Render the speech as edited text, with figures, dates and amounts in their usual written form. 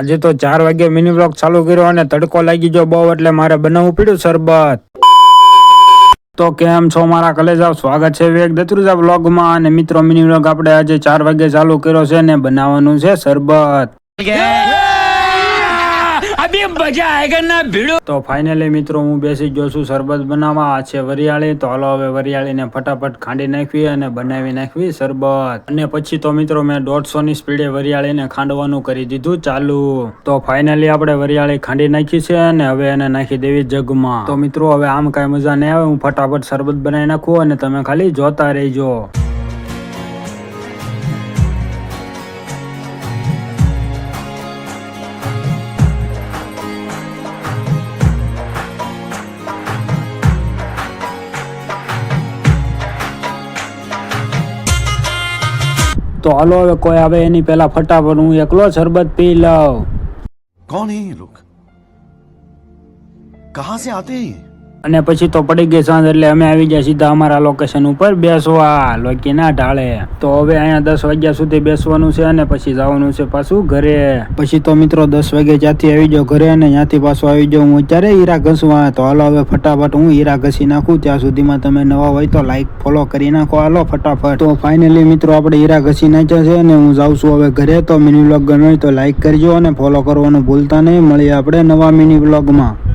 આજે તો 4 વાગે મિની બ્લોગ ચાલુ કર્યો અને તડકો લાગી ગયો બહુ, એટલે મારે બનાવવું પડ્યું શરબત. તો કેમ છો મારા કલેજાઓ, સ્વાગત છે વિવેક દત્રુજા બ્લોગમાં. અને મિત્રો, મિની બ્લોગ આપણે આજે 4 વાગે ચાલુ કર્યો છે ને બનાવવાનું છે શરબત. તો ફાઇનલી મિત્રો હું બેસી ગયો છું શરબત બનાવવા. આ છે વરિયાળી. તો હાલો હવે વરિયાળીને ફટાફટ ખાંડી નાખવી અને બનાવી નાખવી શરબત. અને પછી તો મિત્રો મેં 150 ની સ્પીડે વરિયાળીને ખાંડવાનું કરી દીધું ચાલુ. તો ફાઇનલી આપણે વરિયાળી ખાંડી નાખી છે અને હવે એને નાખી દેવી જગમાં. તો મિત્રો હવે આમ કઈ મજા નહીં આવે, હું ફટાફટ શરબત બનાવી નાખું અને તમે ખાલી જોતા રહેજો. तो हालो હવે કોઈ આવે એની પહેલા ફટાફટ હું એકલો શરબત પી લઉં. कौन है ये लोग? कहां से आते हैं? અને પછી તો પડી ગઈ સાંજ, એટલે અમે આવી ગયા સીધા અમારા લોકેશન ઉપર બેસવા લોકીના ઢાળે. તો હવે અહીંયા 10 વાગ્યા સુધી બેસવાનું છે અને પછી જવાનું છે પાછું ઘરે. પછી તો મિત્રો 10 વાગે જ્યાંથી આવી જાવ ઘરે અને ત્યાંથી પાછું આવી જાઉં હું અત્યારે હીરા ઘસવા. તો હાલો હવે ફટાફટ હું હીરા ઘસી નાખું. ત્યાં સુધીમાં તમે નવા હોય તો લાઈક ફોલો કરી નાખો. હાલો ફટાફટ. તો ફાઇનલી મિત્રો આપણે હીરા ઘસી નાખ્યા છે અને હું જાઉં છું હવે ઘરે. તો મિની બ્લોગ ગમ્યો હોય તો લાઈક કરજો અને ફોલો કરવાનું ભૂલતા નહીં. મળીએ આપણે નવા મિની બ્લોગમાં.